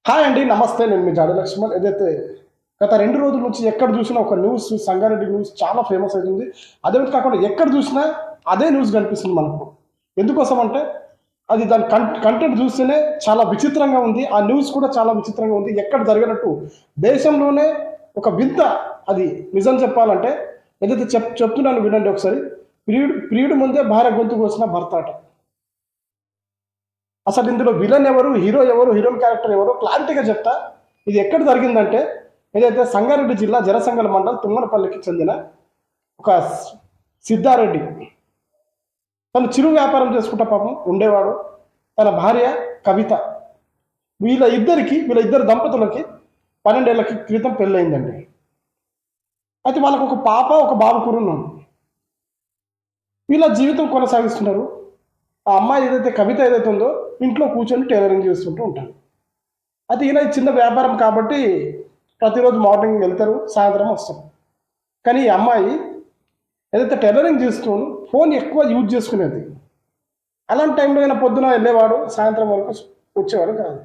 Hi అండి, నమస్తే. నేను మీ జాడి లక్ష్మణ్. ఏదైతే గత 2 రోజుల నుంచి ఎక్కడ చూసినా ఒక న్యూస్, సంగారెడ్డి న్యూస్ చాలా ఫేమస్ అవుతుంది. అదే కాకుండా ఎక్కడ చూసినా అదే న్యూస్ కనిపిస్తుంది మనకు. ఎందుకోసం అంటే అది దాని కంటెంట్ చూస్తేనే చాలా విచిత్రంగా ఉంది. ఆ న్యూస్ కూడా చాలా విచిత్రంగా ఉంది. ఎక్కడ జరిగినట్టు దేశంలోనే ఒక వింత. అది నిజం చెప్పాలంటే ఏదైతే చెప్తున్నాను వినండి ఒకసారి. ప్రియుడు ముందే భార్య గొంతు కోసిన భర్త అట. అసలు ఇందులో విలన్ ఎవరు, హీరో ఎవరు, హీరోయిన్ క్యారెక్టర్ ఎవరు క్లారిటీగా చెప్తా. ఇది ఎక్కడ జరిగిందంటే ఏదైతే సంగారెడ్డి జిల్లా జనసంగల మండలం తుమ్మనపల్లికి చెందిన ఒక సిద్ధారెడ్డి. తను చిరు వ్యాపారం చేసుకుంటా పాపం ఉండేవాడు. తన భార్య కవిత. వీళ్ళ ఇద్దరు దంపతులకి 12 ఏళ్ల క్రితం పెళ్ళయిందండి. అయితే వాళ్ళకు ఒక పాప, ఒక బాబు కూడా ఉన్నాడు. వీళ్ళ జీవితం కొనసాగిస్తున్నారు. ఆ అమ్మాయి ఏదైతే కవిత ఏదైతే ఉందో ఇంట్లో కూర్చొని టైలరింగ్ చేస్తుంటూ ఉంటారు. అది ఈయన చిన్న వ్యాపారం కాబట్టి ప్రతిరోజు మార్నింగ్ వెళ్తారు, సాయంత్రం వస్తారు. కానీ ఈ అమ్మాయి ఏదైతే టైలరింగ్ చేస్తూ ఫోన్ ఎక్కువ యూజ్ చేసుకునేది. అలాంటి టైంలో ఈయన పొద్దున వెళ్ళేవాడు, సాయంత్రం వరకు వచ్చేవాడు కాదు.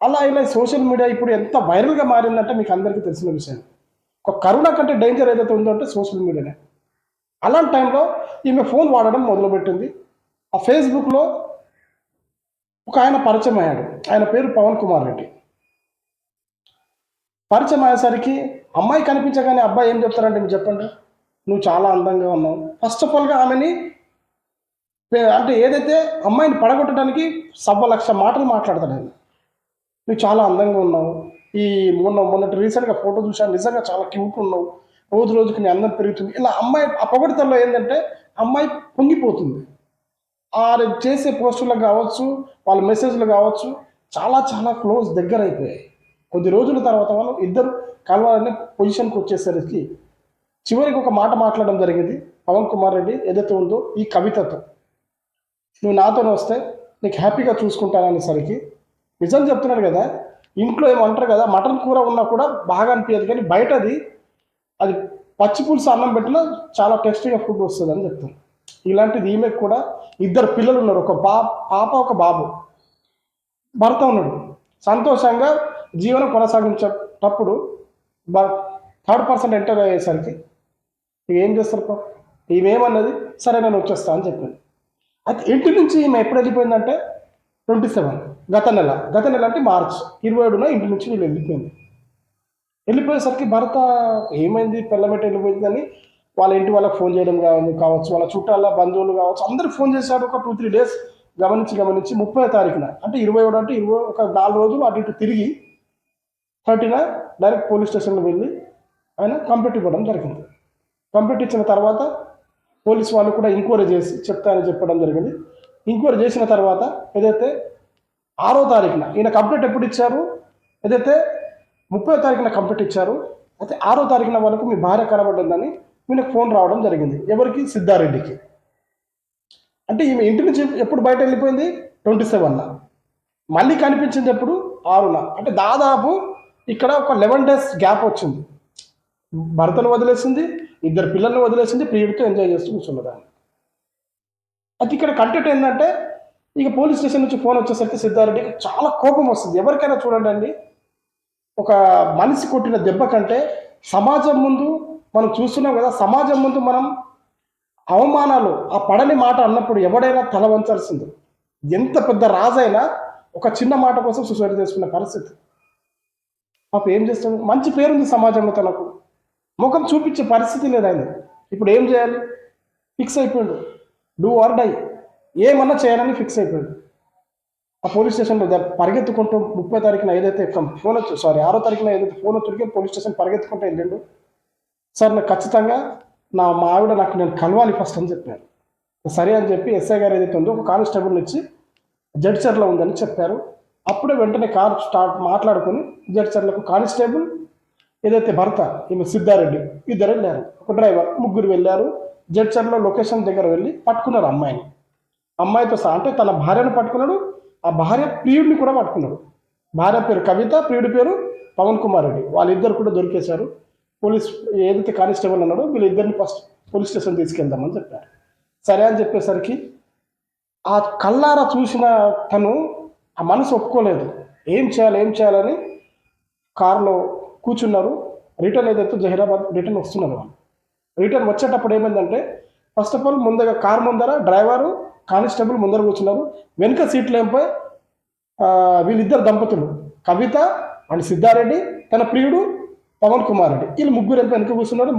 అలా ఇలా సోషల్ మీడియా ఇప్పుడు ఎంత వైరల్గా మారిందంటే మీకు అందరికీ తెలిసిన విషయం. ఒక కరోనా కంటే డేంజర్ ఏదైతే ఉందో అంటే సోషల్ మీడియానే. అలాంటి టైంలో ఈమె ఫోన్ వాడడం మొదలుపెట్టింది. ఆ ఫేస్బుక్లో ఒక ఆయన పరిచయం అయ్యాడు. ఆయన పేరు పవన్ కుమార్ రెడ్డి. పరిచయం అయ్యేసరికి అమ్మాయి కనిపించగానే అబ్బాయి ఏం చెప్తారంటే మీరు చెప్పండి, నువ్వు చాలా అందంగా ఉన్నావు. ఫస్ట్ ఆఫ్ ఆల్గా ఆమెని అంటే ఏదైతే అమ్మాయిని పడగొట్టడానికి 1,00,000 మాటలు మాట్లాడతాడు ఆయన. నువ్వు చాలా అందంగా ఉన్నావు, ఈ మొన్నటి రీసెంట్గా ఫోటో చూశాను, నిజంగా చాలా క్యూట్ ఉన్నావు, రోజు రోజుకి నీ అందం పెరుగుతుంది. ఇలా అమ్మాయి ఆ పొగడతల్లో ఏంటంటే అమ్మాయి పొంగిపోతుంది. ఆ చేసే పోస్టులకు కావచ్చు, వాళ్ళ మెసేజ్లు కావచ్చు, చాలా చాలా క్లోజ్ దగ్గర అయిపోయాయి. కొద్ది రోజుల తర్వాత వాళ్ళు ఇద్దరు కలవాలనే పొజిషన్కి వచ్చేసరికి చివరికి ఒక మాట మాట్లాడడం జరిగింది పవన్ కుమార్ రెడ్డి ఏదైతే ఉందో ఈ కవితతో. నువ్వు నాతోనే వస్తే నీకు హ్యాపీగా చూసుకుంటాననేసరికి నిజం చెప్తున్నాను కదా, ఇంట్లో ఏమంటారు కదా, మటన్ కూర ఉన్నా కూడా బాగా అనిపించదు, కానీ బయటది అది పచ్చి పులుసు అన్నం పెట్టినా చాలా టేస్టీగా ఫుడ్ వస్తుంది అని చెప్తాను. ఇలాంటిది ఈమెకు కూడా 2 పిల్లలు ఉన్నారు, ఒక పాప ఒక బాబు. భర్త ఉన్నాడు. సంతోషంగా జీవనం కొనసాగించేటప్పుడు థర్డ్ పర్సన్ ఎంటర్ అయ్యేసరికి ఏం చేస్తారు ఈమెమన్నది, సరే నేను వచ్చేస్తా అని చెప్పింది. అయితే ఇంటి నుంచి ఈమె ఎప్పుడు వెళ్ళిపోయిందంటే 27 గత నెల అంటే మార్చ్ 27న ఇంటి నుంచి వీళ్ళు వెళ్ళిపోయింది. వెళ్ళిపోయేసరికి భర్త ఏమైంది పెళ్ళబెట్టి వెళ్ళిపోయిందని వాళ్ళ ఇంటి వాళ్ళకి ఫోన్ చేయడం కావచ్చు, వాళ్ళ చుట్టాల బంధువులు కావచ్చు, అందరికి ఫోన్ చేశాడు. ఒక 2-3 డేస్ గమనించి 30వ తారీఖున అంటే 27 అంటే 20 ఒక 4 రోజులు అటు ఇటు తిరిగి 30న డైరెక్ట్ పోలీస్ స్టేషన్లో వెళ్ళి ఆయన కంప్లైంట్ ఇవ్వడం జరిగింది. కంప్లైంట్ ఇచ్చిన తర్వాత పోలీస్ వాళ్ళు కూడా ఎంక్వైరీ చేసి చెప్తారని చెప్పడం జరిగింది. ఎంక్వైరీ చేసిన తర్వాత ఏదైతే 6వ తారీఖున ఈయన కంప్లైంట్ ఎప్పుడు ఇచ్చారు, ఏదైతే 30వ తారీఖున కంప్లైంట్ ఇచ్చారు. అయితే 6వ తారీఖున వరకు మీ భార్య కనబడిందని ఈయనకు ఫోన్ రావడం జరిగింది. ఎవరికి? సిద్ధారెడ్డికి. అంటే ఈమె ఇంటి నుంచి ఎప్పుడు బయట వెళ్ళిపోయింది 27న, మళ్ళీ కనిపించింది ఎప్పుడు 6న. అంటే దాదాపు ఇక్కడ ఒక 11 డేస్ గ్యాప్ వచ్చింది. భర్తను వదిలేసింది, 2 పిల్లల్ని వదిలేసింది, ప్రియుడితో ఎంజాయ్ చేస్తూ కూర్చున్నదాన్ని. అది ఇక్కడ కంటెంట్ ఏంటంటే ఇక పోలీస్ స్టేషన్ నుంచి ఫోన్ వచ్చేసరికి సిద్ధారెడ్డికి చాలా కోపం వస్తుంది. ఎవరికైనా చూడండి అండి, ఒక మనిషి కొట్టిన దెబ్బ కంటే సమాజం ముందు మనం చూస్తున్నాం కదా, సమాజం ముందు మనం అవమానాలు ఆ పడని మాట అన్నప్పుడు ఎవడైనా తల వంచాల్సింది. ఎంత పెద్ద రాజైనా ఒక చిన్న మాట కోసం సూసైడ్ చేసుకునే పరిస్థితి. పాప ఏం చేస్తాడు, మంచి పేరుంది సమాజంలో, తనకు ముఖం చూపించే పరిస్థితి లేదు ఆయన. ఇప్పుడు ఏం చేయాలి, ఫిక్స్ అయిపోయాడు, డూ ఆర్ డై, ఏమన్నా చేయాలని ఫిక్స్ అయిపోయాడు. ఆ పోలీస్ స్టేషన్లో పరిగెత్తుకుంటూ 30వ తారీఖున ఏదైతే ఫోన్ వచ్చి 6వ తారీఖున ఏదైతే ఫోన్ వచ్చి పోలీస్ స్టేషన్ పరిగెత్తుకుంటూ వెళ్ళిండు. సార్ నాకు ఖచ్చితంగా మా ఆవిడ నాకు నేను కలవాలి ఫస్ట్ అని చెప్పారు. సరే అని చెప్పి ఎస్ఐ గారు ఏదైతే ఉందో ఒక కానిస్టేబుల్ ఇచ్చి జడ్చర్లో ఉందని చెప్పారు. అప్పుడే వెంటనే కారు స్టార్ట్ మాట్లాడుకొని జడ్చర్లకు కానిస్టేబుల్ ఏదైతే భర్త ఈమె సిద్ధారెడ్డి ఇద్దరు వెళ్ళారు, ఒక డ్రైవర్, ముగ్గురు వెళ్ళారు. జడ్చర్లో లొకేషన్ దగ్గర వెళ్ళి పట్టుకున్నారు అమ్మాయిని. అమ్మాయితో అంటే తన భార్యను పట్టుకున్నాడు, ఆ భార్య ప్రియుడిని కూడా పట్టుకున్నాడు. భార్య పేరు కవిత, ప్రియుడి పేరు పవన్ కుమార్ రెడ్డి. వాళ్ళిద్దరు కూడా దొరికేశారు. పోలీస్ ఏదైతే కానిస్టేబుల్ అన్నాడో వీళ్ళిద్దరిని ఫస్ట్ పోలీస్ స్టేషన్ తీసుకెళ్దామని చెప్పారు. సరే అని చెప్పేసరికి ఆ కళ్ళారా చూసిన తను ఆ మనసు ఒప్పుకోలేదు. ఏం చేయాలని కారులో కూర్చున్నారు. రిటర్న్ ఏదైతే జహీరాబాద్ రిటర్న్ వస్తున్నారు. వాళ్ళు రిటర్న్ వచ్చేటప్పుడు ఏమైందంటే, ఫస్ట్ ఆఫ్ ఆల్ ముందర కారు ముందర డ్రైవరు కానిస్టేబుల్ ముందర కూర్చున్నారు. వెనుక సీట్లు ఏంపై వీళ్ళిద్దరు దంపతులు, కవిత అండ్ సిద్ధారెడ్డి, తన ప్రియుడు పవన్ కుమార్ రెడ్డి, వీళ్ళు ముగ్గురు వెనుక కూర్చున్నారు.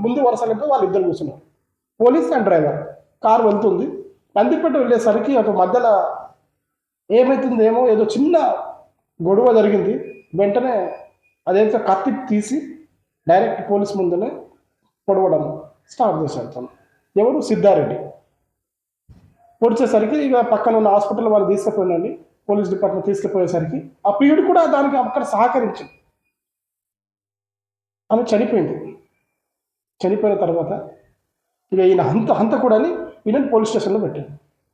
ముందు వరుసలు వాళ్ళిద్దరు కూర్చున్నారు, పోలీస్ అండ్ డ్రైవర్. కారు వెళ్తుంది. నందిపేట వెళ్ళేసరికి అటు మధ్యలో ఏమవుతుందేమో, ఏదో చిన్న గొడవ జరిగింది. వెంటనే అదేంటో కత్తి తీసి డైరెక్ట్ పోలీస్ ముందునే పొడవడం స్టార్ట్ చేశారు. తను ఎవరు? సిద్ధారెడ్డి. పొడిచేసరికి ఇక పక్కన ఉన్న హాస్పిటల్ వాళ్ళు తీసుకుపోయినండి, పోలీస్ డిపార్ట్మెంట్ తీసుకుపోయేసరికి ఆ ప్రియుడు కూడా దానికి అక్కడ సహకరించింది. ఆమె చనిపోయింది. చనిపోయిన తర్వాత ఇక ఈయన హంత కూడా ఈయన పోలీస్ స్టేషన్లో పెట్టాడు.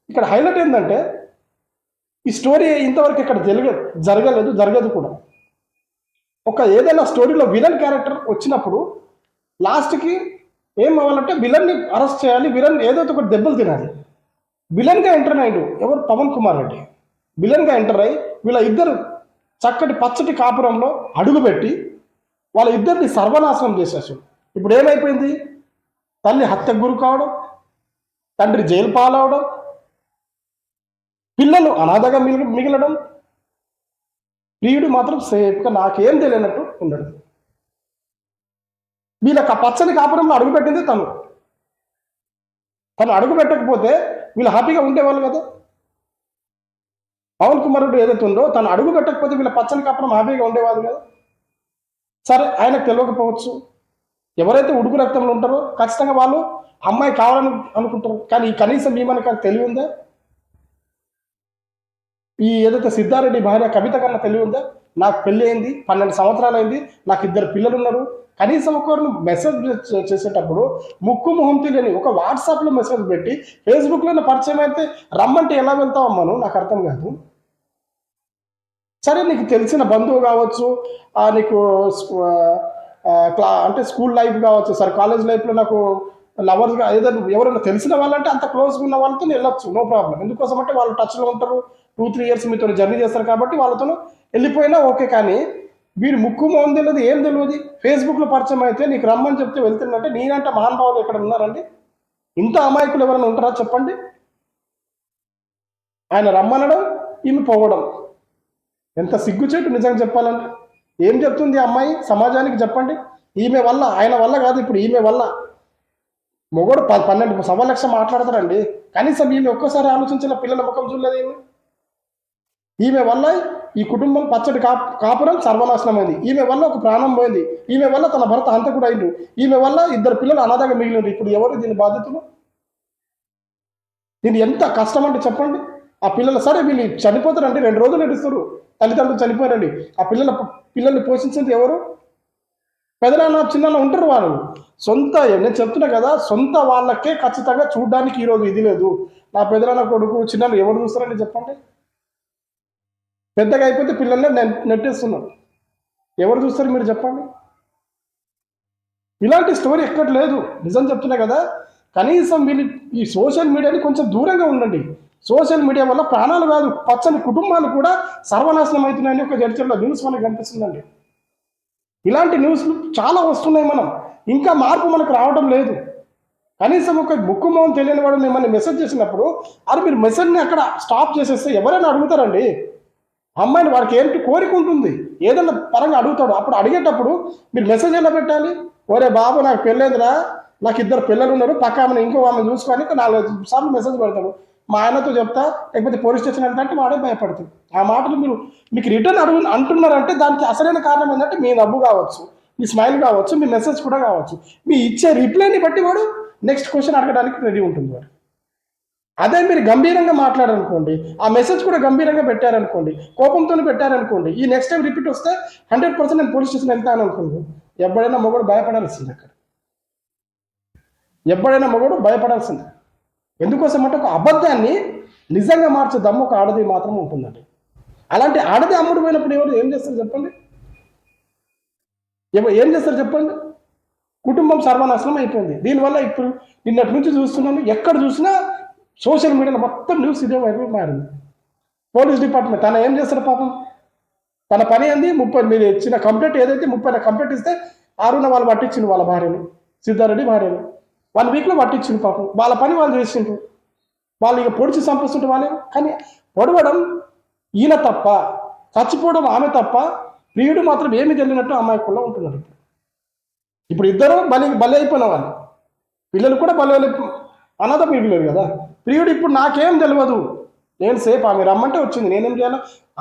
ఇక్కడ హైలైట్ ఏంటంటే, ఈ స్టోరీ ఇంతవరకు ఇక్కడ జరగదు కూడా. ఒక ఏదైనా స్టోరీలో విలన్ క్యారెక్టర్ వచ్చినప్పుడు లాస్ట్కి ఏం అవ్వాలంటే విలన్ని అరెస్ట్ చేయాలి, విలన్ ఏదో ఒకటి దెబ్బలు తినాలి. విలన్గా ఎంటర్ అయ్యాడు ఎవరు? పవన్ కుమార్ రెడ్డి. విలన్గా ఎంటర్ అయ్యి వీళ్ళ ఇద్దరు చక్కటి పచ్చటి కాపురంలో అడుగుపెట్టి వాళ్ళ ఇద్దరిని సర్వనాశనం చేసేసాడు. ఇప్పుడు ఏమైపోయింది? తల్లి హత్యకు గురి కావడం, తండ్రి జైలు పాలవడం, పిల్లలు అనాథగా మిగలడం, ప్రియుడు మాత్రం సేఫ్గా నాకేం తెలియనట్టు ఉండడు. వీళ్ళకి ఆ పచ్చని కాపురంలో అడుగుపెట్టింది తను అడుగు పెట్టకపోతే వీళ్ళు హ్యాపీగా ఉండేవాళ్ళు కదా. పవన్ కుమార్ రెడ్డి ఏదైతే ఉందో తను అడుగు పెట్టకపోతే వీళ్ళ పచ్చని కాపురం హ్యాపీగా ఉండేవాళ్ళు కదా. సరే, ఆయనకు తెలియకపోవచ్చు. ఎవరైతే ఉడుకు రక్తంలో ఉంటారో ఖచ్చితంగా వాళ్ళు అమ్మాయి కావాలని అనుకుంటారు. కానీ కనీసం మనకు తెలివి ఉందా? ఈ ఏదైతే సిద్ధారెడ్డి భార్య కవిత కన్నా తెలివి ఉందా? నాకు పెళ్ళి అయింది, 12 సంవత్సరాలు అయింది, నాకు 2 పిల్లలు ఉన్నారు. కనీసం ఒకరిని మెసేజ్ చేసేటప్పుడు ముక్కు మొహం తెలియని ఒక వాట్సాప్లో మెసేజ్ పెట్టి ఫేస్బుక్లో పరిచయం అయితే రమ్మంటే ఎలా వెళ్తావమ్మను? నాకు అర్థం కాదు. సరే, నీకు తెలిసిన బంధువు కావచ్చు, నీకు అంటే స్కూల్ లైఫ్ కావచ్చు, సరే కాలేజ్ లైఫ్లో నాకు లవర్స్గా ఏదైనా ఎవరైనా తెలిసిన వాళ్ళంటే అంత క్లోజ్గా ఉన్న వాళ్ళతో వెళ్ళొచ్చు, నో ప్రాబ్లం. ఎందుకోసం అంటే వాళ్ళు టచ్లో ఉంటారు, 2-3 ఇయర్స్ మీతో జర్నీ చేస్తారు కాబట్టి వాళ్ళతో వెళ్ళిపోయినా ఓకే. కానీ వీడు ముక్కు మొహం తెలియదు, ఏం తెలియదు, ఫేస్బుక్లో పరిచయం అయితే నీకు రమ్మని చెప్తే వెళ్తున్నట్టే నేనంటే మహానుభావులు ఎక్కడ ఉన్నారండి? ఇంత అమాయకులు ఎవరైనా ఉంటారా చెప్పండి? ఆయన రమ్మనడం, ఈమె పోవడం, ఎంత సిగ్గుచేటు నిజంగా చెప్పాలంటే. ఏం చెప్తుంది అమ్మాయి సమాజానికి చెప్పండి? ఈమె వల్ల, ఆయన వల్ల కాదు, ఇప్పుడు ఈమె వల్ల మొగోడు 12 మాట్లాడతారండి. కనీసం ఈమె ఒక్కసారి ఆలోచించిన పిల్లల ముఖం చూడలేదు. ఈమె వల్ల ఈ కుటుంబం పచ్చడి కాపురం సర్వనాశనమైంది. ఈమె వల్ల ఒక ప్రాణం పోయింది. ఈమె వల్ల తన భర్త హంతకుడు అయిండు. ఈమె వల్ల 2 పిల్లలు అనాథగా మిగిలింది. ఇప్పుడు ఎవరు దీని బాధితులు? దీన్ని ఎంత కష్టం అంటే చెప్పండి. ఆ పిల్లలు సరే వీళ్ళు చనిపోతారండి, 2 రోజులు నడుస్తారు, తల్లిదండ్రులు చనిపోయారండి. ఆ పిల్లల్ని పోషించేది ఎవరు? పెదనాన్న చిన్న ఉంటారు వాళ్ళు. నేను చెప్తున్నా కదా, సొంత వాళ్ళకే ఖచ్చితంగా చూడడానికి ఈరోజు ఇది లేదు. నా పెదనాన్న కొడుకు చిన్నలు ఎవరు చూస్తారండి చెప్పండి? పెద్దగా అయిపోతే పిల్లల్ని నెట్టేస్తున్నారు. ఎవరు చూస్తారు మీరు చెప్పండి? ఇలాంటి స్టోరీ ఎక్కడ లేదు. నిజం చెప్తున్నా కదా. కనీసం వీళ్ళు ఈ సోషల్ మీడియాని కొంచెం దూరంగా ఉండండి. సోషల్ మీడియా వల్ల ప్రాణాలు కాదు, పచ్చని కుటుంబాలు కూడా సర్వనాశనం అవుతున్నాయని ఒక చర్చలో న్యూస్ మనకు కనిపిస్తుందండి. ఇలాంటి న్యూస్లు చాలా వస్తున్నాయి. ఇంకా మార్పు మనకు రావడం లేదు. కనీసం ఒక ముక్కు మొహం తెలియని వాడు మిమ్మల్ని మెసేజ్ చేసినప్పుడు అది మీరు మెసేజ్ని అక్కడ స్టాప్ చేసేస్తే ఎవరైనా అడుగుతారండి. అమ్మాయిని వాడికి ఏంటి కోరిక ఉంటుంది, ఏదైనా పరంగా అడుగుతాడు. అప్పుడు అడిగేటప్పుడు మీరు మెసేజ్ ఎలా పెట్టాలి? ఒరే బాబు, నాకు పెళ్ళేందిరా, నాకు 2 పిల్లలు ఉన్నారు, పక్క ఆమెను ఇంకో ఆమెను చూసుకొని 4 సార్లు మెసేజ్ పెడతాడు. మా ఆయనతో చెప్తా, లేకపోతే పోలీస్ స్టేషన్ వెళ్తాంటే వాడే భయపడుతుంది. ఆ మాటలు మీకు రిటర్న్ అంటున్నారంటే దానికి అసలైన కారణం ఏంటంటే మీ నవ్వు కావచ్చు, మీ స్మైల్ కావచ్చు, మీ మెసేజ్ కూడా కావచ్చు. మీ ఇచ్చే రిప్లైని బట్టి వాడు నెక్స్ట్ క్వశ్చన్ అడగడానికి రెడీ ఉంటుంది వాడు. అదే మీరు గంభీరంగా మాట్లాడారనుకోండి, ఆ మెసేజ్ కూడా గంభీరంగా పెట్టారనుకోండి, కోపంతో పెట్టారనుకోండి, ఈ నెక్స్ట్ టైం రిపీట్ వస్తే 100% నేను పోలీస్ స్టేషన్ వెళ్తాను అనుకోండి. ఎవడైనా మొగడు భయపడాల్సింది. అక్కడ ఎవడైనా మొగడు భయపడాల్సిందే. ఎందుకోసం అంటే ఒక అబద్ధాన్ని నిజంగా మార్చే దమ్ము ఒక ఆడది మాత్రం ఉంటుందండి. అలాంటి ఆడది అమ్ముడు పోయినప్పుడు ఎవరు ఏం చేస్తారు చెప్పండి? ఏం చేస్తారు చెప్పండి? కుటుంబం సర్వనాశనం అయిపోయింది. దీనివల్ల ఇప్పుడు నిన్నటి నుంచి చూస్తున్నాను, ఎక్కడ చూసినా సోషల్ మీడియాలో మొత్తం న్యూస్ ఇదే వైపు మారింది. పోలీస్ డిపార్ట్మెంట్ తన ఏం చేస్తాడు పాపం, తన పని ఏంది 30 మీరు ఇచ్చిన కంప్లైంట్ ఏదైతే 30 కంప్లైంట్ ఇస్తే 6 వాళ్ళు పట్టించిండు వాళ్ళ భార్యని, సిద్ధారెడ్డి భార్యని 1 వీక్లో పట్టించిండు పాపం, వాళ్ళ పని వాళ్ళు చేసిండ్రు. వాళ్ళు ఇక పొడిచి చంపేస్తుంటే వాళ్ళే, కానీ పొడవడం ఈయన తప్ప, చచ్చిపోవడం ఆమె తప్ప, ప్రియుడు మాత్రం ఏమి తెలియనట్టు అమాయకుల్లో ఉంటున్నాడు. ఇప్పుడు ఇద్దరు బలి అయిపోయిన వాళ్ళు, పిల్లలు కూడా బలి అనాథ మిగిలేరు కదా. ప్రియుడు ఇప్పుడు నాకేం తెలియదు, నేను సేపు ఆమె రమ్మంటే వచ్చింది, నేనేం చేయాలి,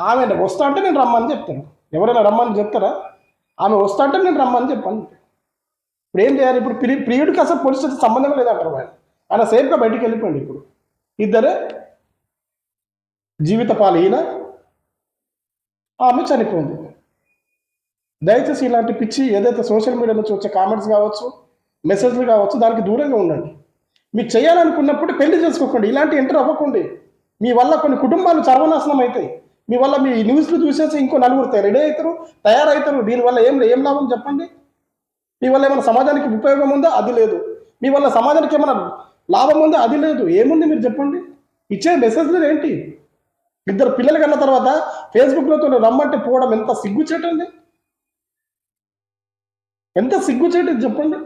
ఆమె వస్తా అంటే నేను రమ్మని చెప్తాను. ఎవరైనా రమ్మని చెప్తారా? ఆమె వస్తా అంటే నేను రమ్మని చెప్పాను. ఇప్పుడు ఏం చేయాలి? ఇప్పుడు ప్రియుడికి అసలు పోలీసులతో సంబంధం లేదంటారు ఆయన సేఫ్గా బయటికి వెళ్ళిపోయింది. ఇప్పుడు ఇద్దరే జీవిత పాలు, ఈయన ఆమె చనిపోయింది. దయచేసి ఇలాంటి పిచ్చి ఏదైతే సోషల్ మీడియా నుంచి వచ్చే కామెంట్స్ కావచ్చు, మెసేజ్లు కావచ్చు, దానికి దూరంగా ఉండండి. మీకు చేయాలనుకున్నప్పుడు పెళ్లి చేసుకోకండి, ఇలాంటి ఎంటర్ అవ్వకండి. మీ వల్ల కొన్ని కుటుంబాలు సర్వనాశనం అవుతాయి. మీ వల్ల మీ న్యూస్లు చూసేసి ఇంకో నలుగురు రెడీ అవుతారు, తయారవుతారు. దీనివల్ల ఏం లాభం చెప్పండి? మీ వల్ల ఏమైనా సమాజానికి ఉపయోగం ఉందా? అది లేదు. మీ వల్ల సమాజానికి ఏమైనా లాభం ఉందా? అది లేదు. ఏముంది మీరు చెప్పండి? ఇచ్చే మెసేజ్లు ఏంటి? ఇద్దరు పిల్లలు కన్న తర్వాత ఫేస్బుక్లో రమ్మంటే పోవడం ఎంత సిగ్గుచేటండి, ఎంత సిగ్గుచేటు చెప్పండి.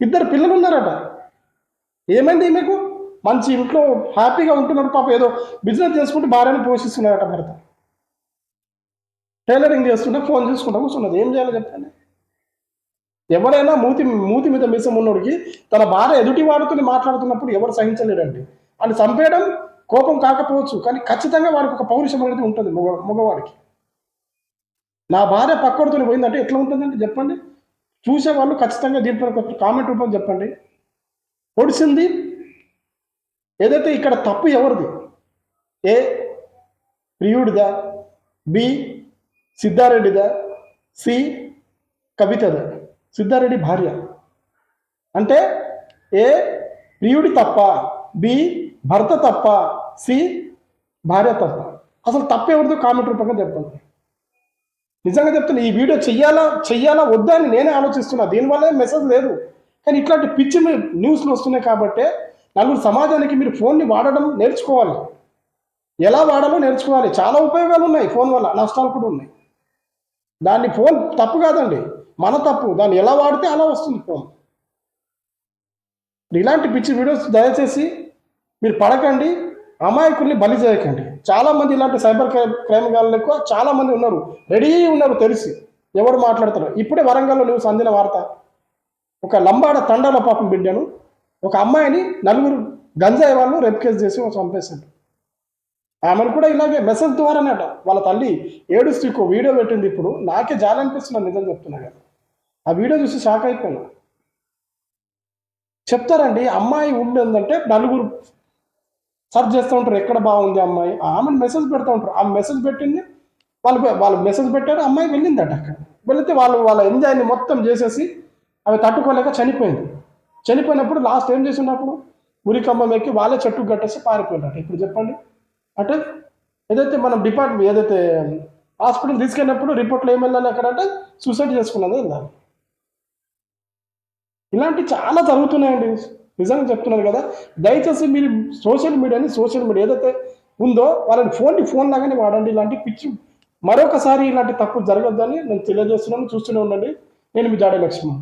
ఇద్దరు పిల్లలు ఉన్నారట, ఏమైంది మీకు? మంచి ఇంట్లో హ్యాపీగా ఉంటున్నాడు పాప, ఏదో బిజినెస్ చేసుకుంటూ భార్యను పోషిస్తున్నారట. భర్త టైలరింగ్ చేస్తుంటే ఫోన్ చూసుకుంటా కూర్చున్నది. ఏం చేయాలో చెప్పండి? ఎవరైనా మూతి మీద మీసం ఉన్నోడికి తన భార్య ఎదుటి వాడుతూనే మాట్లాడుతున్నప్పుడు ఎవరు సహించలేరండి. అని చంపేయడం కోపం కాకపోవచ్చు, కానీ ఖచ్చితంగా వాడికి ఒక పౌరుషం అనేది ఉంటుంది. మగవాడికి నా భార్య పక్కడితో పోయిందంటే ఎట్లా ఉంటుందంటే చెప్పండి. చూసేవాళ్ళు ఖచ్చితంగా దీంట్లో కామెంట్ రూపంలో చెప్పండి. పొడిచింది ఏదైతే ఇక్కడ తప్పు ఎవరిది? ఏ ప్రియుడిదా? బి సిద్ధారెడ్డిదా? సి కవితదా? సిద్ధారెడ్డి భార్య అంటే ఏ ప్రియుడి తప్ప, బి భర్త తప్ప, సి భార్య తప్ప. అసలు తప్పు ఎవరిదో కామెంట్ రూపంగా చెప్పండి. నిజంగా చెప్తున్నా, ఈ వీడియో చెయ్యాలా వద్దా అని నేనే ఆలోచిస్తున్నా. దీనివల్ల మెసేజ్ లేదు, కానీ ఇట్లాంటి పిచ్చి న్యూస్లు వస్తున్నాయి కాబట్టి నలుగురు సమాజానికి మీరు ఫోన్ని వాడడం నేర్చుకోవాలి, ఎలా వాడాలో నేర్చుకోవాలి. చాలా ఉపయోగాలు ఉన్నాయి ఫోన్ వల్ల, నష్టాలు కూడా ఉన్నాయి. దాన్ని ఫోన్ తప్పు కాదండి, మన తప్పు. దాన్ని ఎలా వాడితే అలా వస్తుంది ఫోన్. ఇలాంటి పిచ్చి వీడియోస్ దయచేసి మీరు పడకండి, అమాయకుల్ని బలి చేయకండి. చాలామంది ఇలాంటి సైబర్ క్రైమ్ గాళ్ళు ఎక్కువ చాలామంది ఉన్నారు, రెడీ ఉన్నారు తెలిసి ఎవరు మాట్లాడతారు. ఇప్పుడే వరంగల్లో న్యూస్ అందిన వార్త, ఒక లంబాడ తండాల పాపం బిడ్డను, ఒక అమ్మాయిని నలుగురు గంజాయి వాళ్ళు రేప్ కేసు చేసి చంపేశారు. ఆమెను కూడా ఇలాగే మెసేజ్ ద్వారానేట వాళ్ళ తల్లి ఏడుస్తూ వీడియో పెట్టింది. ఇప్పుడు నాకే జాలి అనిపిస్తున్నా, నిజం చెప్తున్నా కదా. ఆ వీడియో చూసి షాక్ అయిపోయినా. చెప్తారండి, అమ్మాయి ఉండేందంటే నలుగురు సర్చ్ చేస్తూ ఉంటారు, ఎక్కడ బాగుంది అమ్మాయి, ఆమెను మెసేజ్ పెడతా ఉంటారు. ఆమె మెసేజ్ పెట్టింది, వాళ్ళు మెసేజ్ పెట్టారు, అమ్మాయి వెళ్ళిందట. అక్కడ వెళితే వాళ్ళ ఎంజాయ్ని మొత్తం చేసేసి అవి తట్టుకోలేక చనిపోయింది. చనిపోయినప్పుడు లాస్ట్ ఏం చేసినప్పుడు ఉరికంబం ఎక్కి వాళ్ళే చెట్టుకు కట్టేసి పారిపోయినట్టు. ఇప్పుడు చెప్పండి, అంటే ఏదైతే మనం ఏదైతే హాస్పిటల్ తీసుకెళ్ళినప్పుడు రిపోర్ట్లో ఏం వెళ్ళాలి అక్కడ అంటే సూసైడ్ చేసుకున్నది వెళ్ళాలి. ఇలాంటివి చాలా జరుగుతున్నాయండి, నిజంగా చెప్తున్నారు కదా. దయచేసి మీరు సోషల్ మీడియా ఏదైతే ఉందో వాళ్ళని ఫోన్ లాగానే వాడండి. ఇలాంటి పిచ్చి మరొకసారి ఇలాంటి తప్పు జరగద్దని నేను తెలియజేస్తున్నాను. చూస్తూనే ఉండండి. నేను మీ జాడే లక్ష్మణ్.